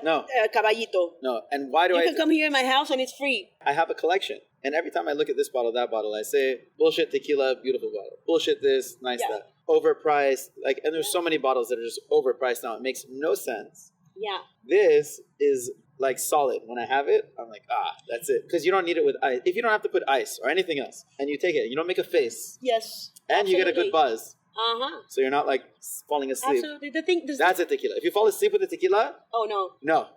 No. Caballito. No. And why do You can come here in my house and it's free. I have a collection. And every time I look at this bottle, that bottle, I say, bullshit tequila, beautiful bottle. Bullshit this, nice that. Overpriced. And there's so many bottles that are just overpriced now. It makes no sense. Yeah. This is solid. When I have it, I'm like, that's it. Because you don't need it with ice. If you don't have to put ice or anything else, and you take it, you don't make a face. Yes. And absolutely. you get a good buzz. Uh-huh. So you're not falling asleep. Absolutely. That's a tequila. If you fall asleep with a tequila, oh no. No.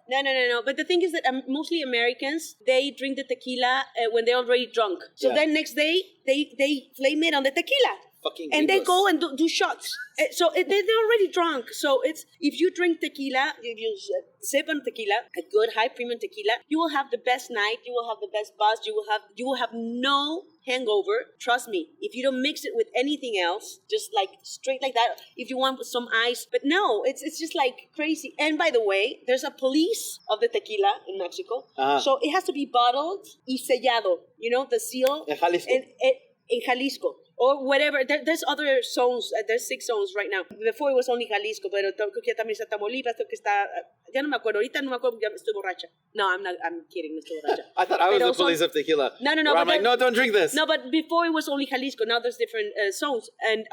But the thing is that mostly Americans, they drink the tequila when they're already drunk. So then next day they flame it on the tequila. fucking and they gringos. go and do shots. So they're already drunk. So it's if you drink tequila, if you sip on tequila, a good high premium tequila, you will have the best night. You will have the best buzz. You will have no hangover. Trust me. If you don't mix it with anything else, just like straight like that. If you want some ice, but no, it's just like crazy. And by the way, there's a police of the tequila in Mexico, so it has to be bottled y sellado. You know the seal. En Jalisco. In Jalisco. Or whatever. There's other zones. There's 6 zones right now. Before it was only Jalisco, pero creo que también está Tamaulipas, creo que está... Ya no me acuerdo. Ahorita no me acuerdo, ya estoy borracha. No, I'm kidding, no estoy borracha. I thought I was the police of tequila. No. I'm like, no, don't drink this. No, but before it was only Jalisco. Now there's different zones. And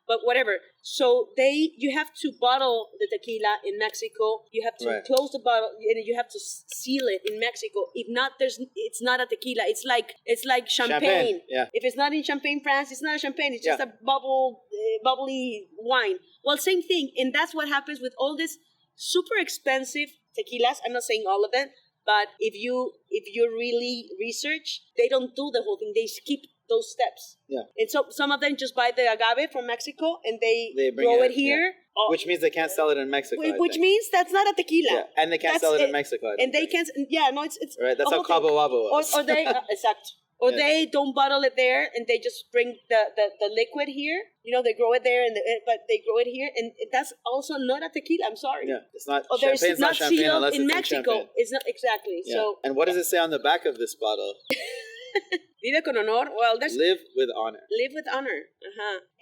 but whatever. So you have to bottle the tequila in Mexico. You have to close the bottle, and you have to seal it in Mexico. If not, it's not a tequila. It's like champagne. Yeah. If it's not in Champagne, France, it's not a champagne. It's just a bubbly wine. Well, same thing, and that's what happens with all this super expensive tequilas. I'm not saying all of them, but if you really research, they don't do the whole thing. They skip those steps. Yeah. And so some of them just buy the agave from Mexico and they grow it here. Yeah. Which means they can't sell it in Mexico. Which means that's not a tequila. Yeah. And they can't sell it in Mexico. And they can't. Yeah, no, it's right. That's how Cabo Wabo was. Or they exact. Or they don't bottle it there and they just bring the liquid here. You know, they grow it there, but they grow it here, and that's also not a tequila. I'm sorry. Yeah, it's not. Or there's not champagne sealed unless in it's Mexico. In It's not exactly. Yeah. So. And what does it say on the back of this bottle? Vive con honor. Well, there's live with honor. Live with honor.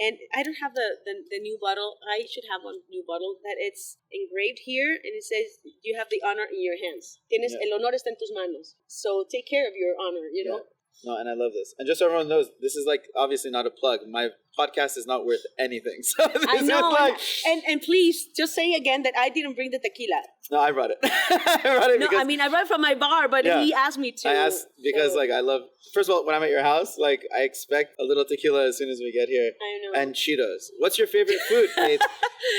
And I don't have the new bottle. I should have one new bottle that it's engraved here, and it says you have the honor in your hands. Tienes el honor está en tus manos. So take care of your honor. You know. No, and I love this. And just so everyone knows, this is like obviously not a plug. My podcast is not worth anything. So this I know. Is like... and please just say again that I didn't bring the tequila. No, I brought it. I brought it. No, because... I mean I brought it from my bar, but he asked me to. I asked because like I love. First of all, when I'm at your house, like I expect a little tequila as soon as we get here. I know. And Cheetos. What's your favorite food, Kate?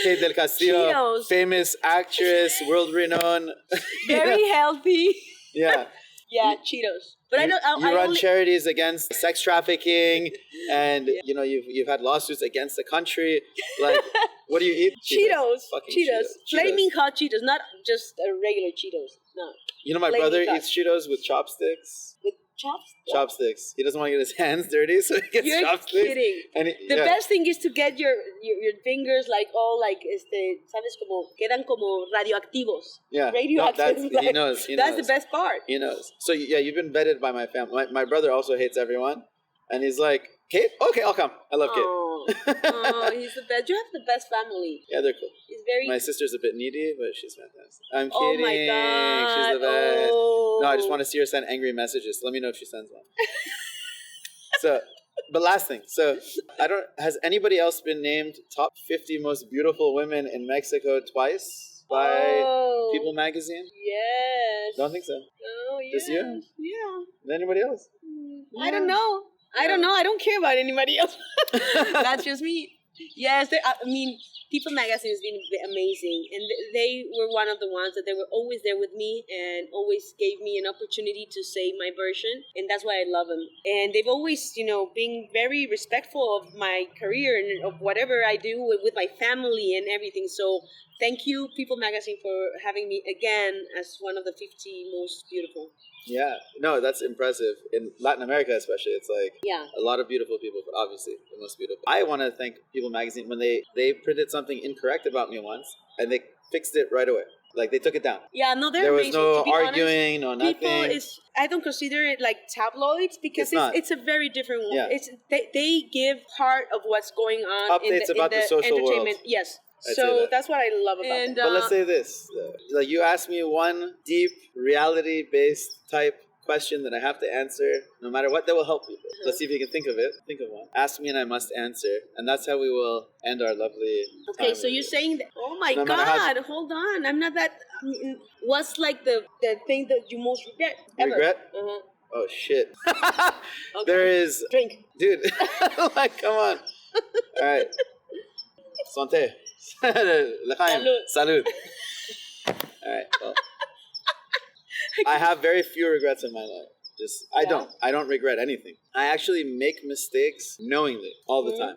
Kate del Castillo, Cheetos. famous actress, world renowned. Very healthy. Yeah. Yeah, Cheetos. But I don't. You run charities against sex trafficking, and you know you've had lawsuits against the country. Like, what do you eat? Cheetos. Cheetos. Flaming hot Cheetos, not just regular Cheetos. No. You know, my brother eats Cheetos with chopsticks. With chopsticks? Chopsticks. He doesn't want to get his hands dirty, so he gets chopsticks. You're kidding. And the best thing is to get your fingers like all like sabes como quedan como radioactivos. Yeah. Radioactive. No, he knows. That's the best part. He knows. So yeah, you've been vetted by my family. My brother also hates everyone, and he's like, Kate? Okay, I'll come. I love Kate. Oh, he's the best. You have the best family. Yeah, they're cool. He's very. My sister's a bit needy, but she's fantastic. I'm kidding. Oh my God. She's the best. Oh. No, I just want to see her send angry messages. Let me know if she sends one. So, but last thing. So, has anybody else been named top 50 most beautiful women in Mexico twice by People Magazine? Yes. Don't think so. Oh, yes. Just you? Yeah. Anybody else? I don't know. I don't know. I don't care about anybody else. That's just me. Yes, I mean, People Magazine has been amazing, and they were one of the ones that they were always there with me and always gave me an opportunity to say my version, and that's why I love them. And they've always, been very respectful of my career and of whatever I do with my family and everything. So thank you, People Magazine, for having me again as one of the 50 most beautiful. Yeah, no, that's impressive. In Latin America especially, it's like a lot of beautiful people, but obviously the most beautiful. I want to thank People Magazine when they printed something incorrect about me once, and they fixed it right away. Like, they took it down. Yeah, no, there was amazing. no to be arguing, honest, no nothing. I don't consider it like tabloids because it's a very different one. Yeah. They give part of what's going on Updates in about the social entertainment. world. Yes. I'd So that's what I love about it. But let's say this. Like, you asked me one deep, reality-based type question that I have to answer, no matter what, that will help people. Let's see if you can think of it. Think of one. Ask me and I must answer. And that's how we will end our lovely Okay, time so you're saying that, oh my No matter God, hold on. I'm not that, what's like the thing that you most regret ever? Regret? Uh-huh. Oh, shit. Okay. There is... Drink. Dude, like, come on. All right. Santé. L'chaim. Salud. Salud. All right, well... I have very few regrets in my life. I don't regret anything. I actually make mistakes knowingly all the time.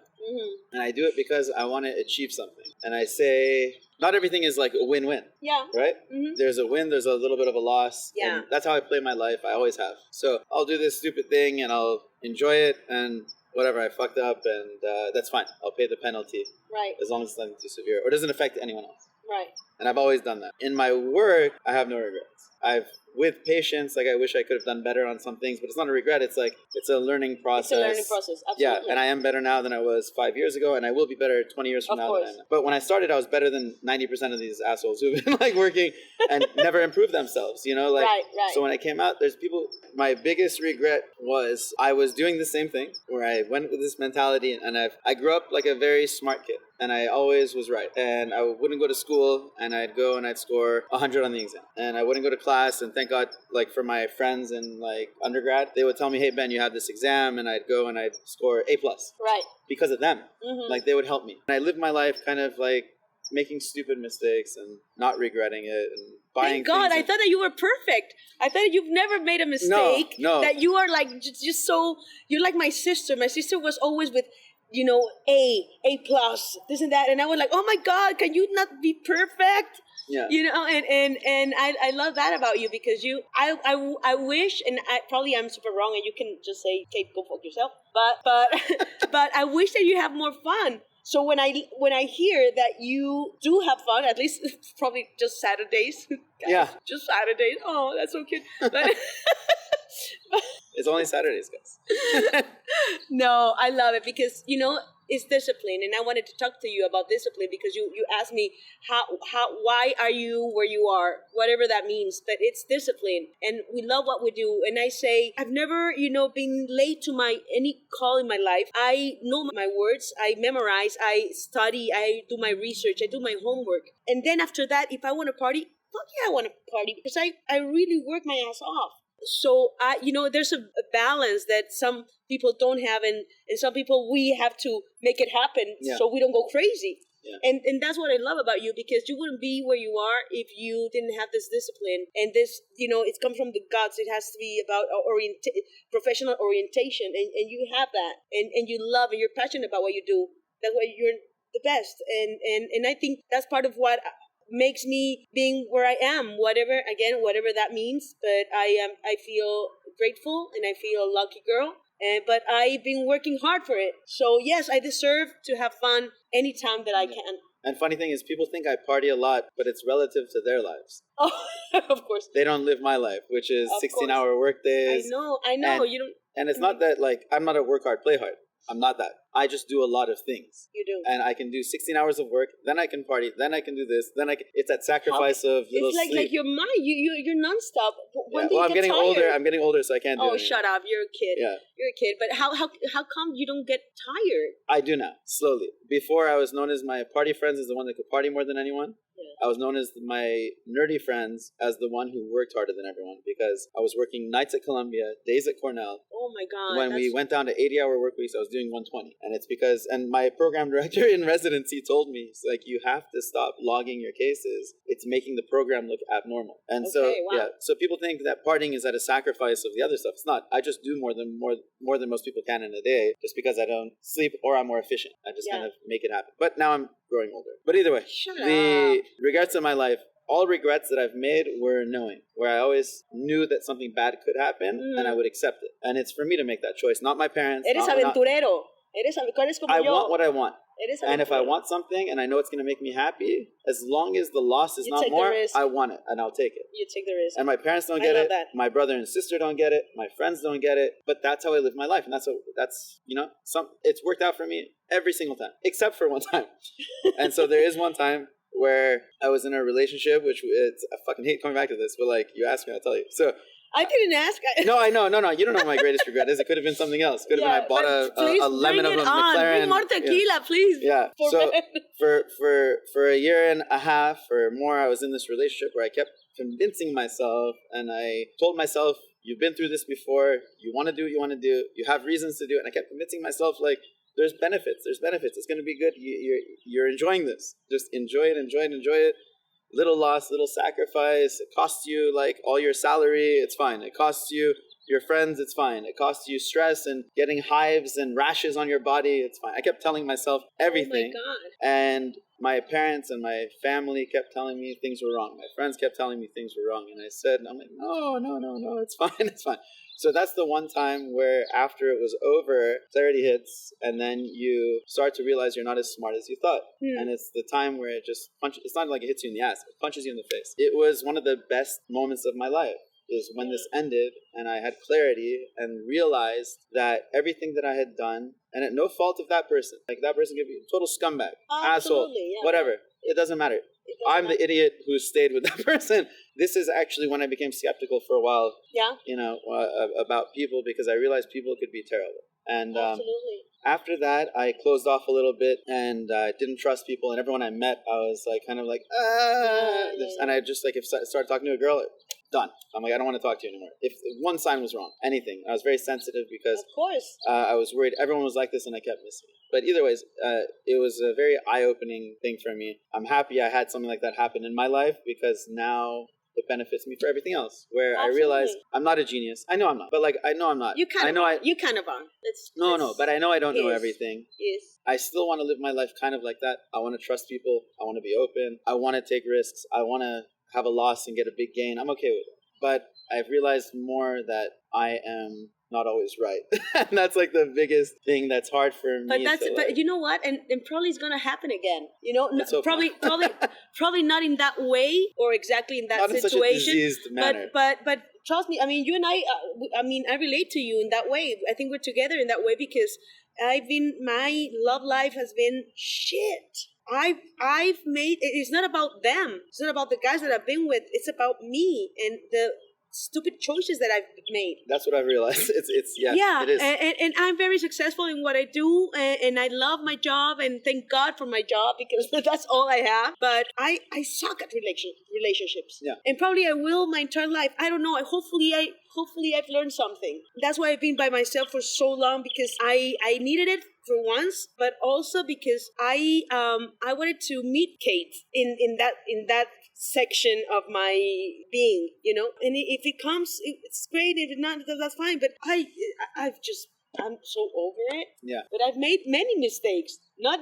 And I do it because I want to achieve something. And I say, not everything is like a win-win. Yeah. Right? There's a win, there's a little bit of a loss. Yeah. And that's how I play my life. I always have. So I'll do this stupid thing and I'll enjoy it, and whatever, I fucked up, and that's fine. I'll pay the penalty. Right. As long as it's nothing too severe or doesn't affect anyone else. Right. And I've always done that. In my work, I have no regrets. With patience, like I wish I could have done better on some things, but it's not a regret. It's like, it's a learning process. It's a learning process, absolutely. Yeah, and I am better now than I was 5 years ago, and I will be better 20 years from now than I am. But when I started, I was better than 90% of these assholes who've been like working and never improved themselves, you know? Like, right. So when I came out, there's people, my biggest regret was I was doing the same thing where I went with this mentality, and I grew up like a very smart kid. And I always was right. And I wouldn't go to school, and I'd go and I'd score 100 on the exam. And I wouldn't go to class, and thank God, like for my friends in like undergrad, they would tell me, hey, Ben, you have this exam, and I'd go and I'd score A+. Right. Because of them. Like they would help me. And I lived my life kind of like making stupid mistakes and not regretting it and buying Thank God, I and... thought that you were perfect. I thought you've never made a mistake. No. That you are like just so, you're like my sister. My sister was always with, you know, A+, this and that. And I was like, oh my God, can you not be perfect? Yeah. You know, and I love that about you, because I wish, and I'm super wrong, and you can just say, Kate, go fuck yourself. But but I wish that you have more fun. So when I hear that you do have fun, at least probably just Saturdays. Yeah. Just Saturdays. Oh, that's so cute. But it's only Saturdays, guys. No, I love it because, you know, it's discipline. And I wanted to talk to you about discipline because you asked me why are you where you are, whatever that means, but it's discipline. And we love what we do. And I say, I've never, you know, been late to any call in my life. I know my words, I memorize, I study, I do my research, I do my homework. And then after that, if I want to party, fuck yeah, I want to party because I really work my ass off. So, you know, there's a balance that some people don't have, and some people we have to make it happen so we don't go crazy. Yeah. And that's what I love about you, because you wouldn't be where you are if you didn't have this discipline. And this, you know, it comes from the guts. It has to be about professional orientation, and you have that. And you love and you're passionate about what you do. That's why you're the best. And I think that's part of what makes me being where I am, whatever that means. But I feel grateful and I feel a lucky girl. But I've been working hard for it. So yes, I deserve to have fun anytime that I can. And funny thing is, people think I party a lot, but it's relative to their lives. Oh, of course. They don't live my life, which is 16-hour work days. I know. You don't. And it's not that, like, I'm not a work hard, play hard. I'm not that. I just do a lot of things. You do. And I can do 16 hours of work, then I can party, then I can do this, then it's that sacrifice of little sleep. It's like your mind. You're nonstop. I'm getting older. I'm getting older, so I can't do it. Oh, shut up. You're a kid. Yeah. You're a kid. But how come you don't get tired? I do now, slowly. Before, I was known as my party friends as the one that could party more than anyone. I was known as my nerdy friends as the one who worked harder than everyone, because I was working nights at Columbia, days at Cornell. Oh my God. When we went down to 80-hour work weeks, I was doing 120. And it's because, and my program director in residency told me, it's like, you have to stop logging your cases. It's making the program look abnormal. And so people think that partying is at a sacrifice of the other stuff. It's not. I just do more than most people can in a day, just because I don't sleep or I'm more efficient. I just kind of make it happen. But now I'm growing older. But either way, regards to my life, all regrets that I've made were knowing, where I always knew that something bad could happen and I would accept it. And it's for me to make that choice, not my parents. Eres aventurero. I want what I want. And if I want something and I know it's going to make me happy, as long as the loss is not more, I want it and I'll take it. You take the risk. And my parents don't get it. My brother and sister don't get it. My friends don't get it. But that's how I live my life. And that's you know, it's worked out for me every single time, except for one time. And so there is one time where I was in a relationship, which I fucking hate coming back to this, but like, you asked me, I'll tell you. So I didn't ask. No, I know. You don't know what my greatest regret is. It could have been something else. Could have been I bought a lemon of a McLaren. Bring more tequila, please. Yeah. So for a year and a half or more, I was in this relationship where I kept convincing myself, and I told myself, you've been through this before. You want to do what you want to do. You have reasons to do it. And I kept convincing myself, like, there's benefits. It's going to be good. You're enjoying this. Just enjoy it. Little loss, little sacrifice. It costs you like all your salary. It's fine. It costs you your friends, it's fine. It costs you stress and getting hives and rashes on your body, it's fine. I kept telling myself everything. Oh my God. And my parents and my family kept telling me things were wrong. My friends kept telling me things were wrong. And I said, I'm like, no, it's fine, it's fine. So that's the one time where after it was over, clarity hits, and then you start to realize you're not as smart as you thought. And it's the time where it just punches, it's not like it hits you in the ass, it punches you in the face. It was one of the best moments of my life, is when this ended and I had clarity and realized that everything that I had done, and at no fault of that person, like that person could be a total scumbag, asshole, whatever, it doesn't matter. I'm the idiot who stayed with that person. This is actually when I became skeptical for a while, about people, because I realized people could be terrible. And after that, I closed off a little bit and didn't trust people. And everyone I met, I was like, kind of like, and I just like, if I started talking to a girl, done. I'm like, I don't want to talk to you anymore. If one sign was wrong, anything. I was very sensitive because, of course, I was worried everyone was like this and I kept missing it. But either ways, it was a very eye-opening thing for me. I'm happy I had something like that happen in my life, because now it benefits me for everything else. Where I realize I'm not a genius. I know I'm not, but like I know I'm not. You kind of are. No, but I know I don't know everything. Yes. I still want to live my life kind of like that. I want to trust people. I want to be open. I want to take risks. I want to have a loss and get a big gain. I'm okay with it. But I've realized more that I am not always right. And that's like the biggest thing that's hard for me. But you know what? And probably it's gonna happen again. You know, probably not in that way or exactly in that not situation. In such a diseased manner. But trust me. I mean, you and I. I relate to you in that way. I think we're together in that way because my love life has been shit. I've made, it's not about them. It's not about the guys that I've been with. It's about me and the stupid choices that I've made. That's what I've realized. It is. And I'm very successful in what I do, and I love my job, and thank God for my job, because that's all I have. But I suck at relationships. Yeah. And probably I will my entire life. I don't know. Hopefully I've learned something. That's why I've been by myself for so long, because I needed it for once, but also because I wanted to meet Kate in that section of my being, you know. And if it comes, it's great. If it not, that's fine. But I'm so over it. Yeah. But I've made many mistakes. Not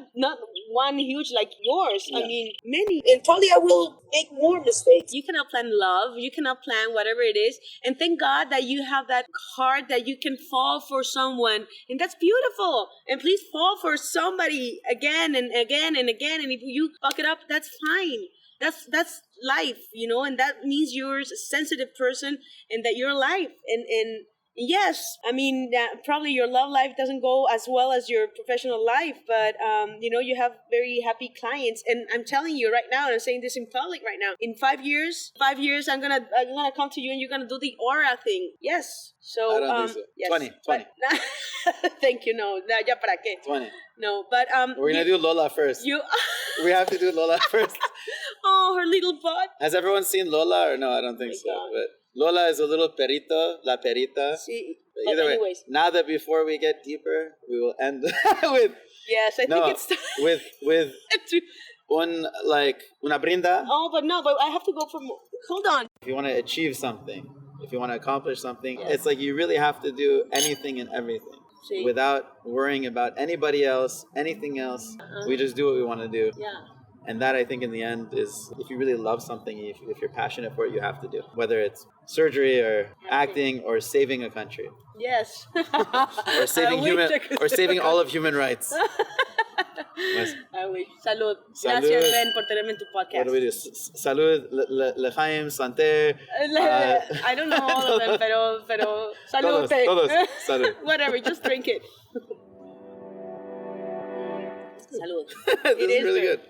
one huge like yours. Yeah. I mean, many. And probably I will make more mistakes. You cannot plan love. You cannot plan whatever it is. And thank God that you have that heart that you can fall for someone. And that's beautiful. And please fall for somebody again and again and again. And if you fuck it up, that's fine. That's life, you know. And that means you're a sensitive person and that you're alive. And yes, I mean, probably your love life doesn't go as well as your professional life, but, you know, you have very happy clients. And I'm telling you right now, and I'm saying this in public right now, in 5 years, I'm gonna come to you and you're going to do the aura thing. Yes. So, I don't think so. yes. 20. Thank you. No, ya para qué. 20. No, but, we're going to do Lola first. We have to do Lola first. Oh, her little butt. Has everyone seen Lola or no? I don't think so. God. But Lola is a little perito, la perita. Sí. But either way, now that before we get deeper, we will end with... Yes, I think it's... with una brinda. Oh, but I have to go for more. Hold on. If you want to achieve something, if you want to accomplish something, it's like you really have to do anything and everything. Sí. Without worrying about anybody else, anything else. We just do what we want to do. Yeah. And that, I think, in the end, is if you really love something, if you're passionate for it, you have to do. Whether it's surgery or acting or saving a country. Yes. Or saving all of human rights. I wish. Salud. Gracias, Ben, por tenerme en tu podcast. What do we do? Salud, L'chaim, Santé. I don't know all of them, pero salud. Todos. Salud. Whatever, just drink it. Salud. This is really good.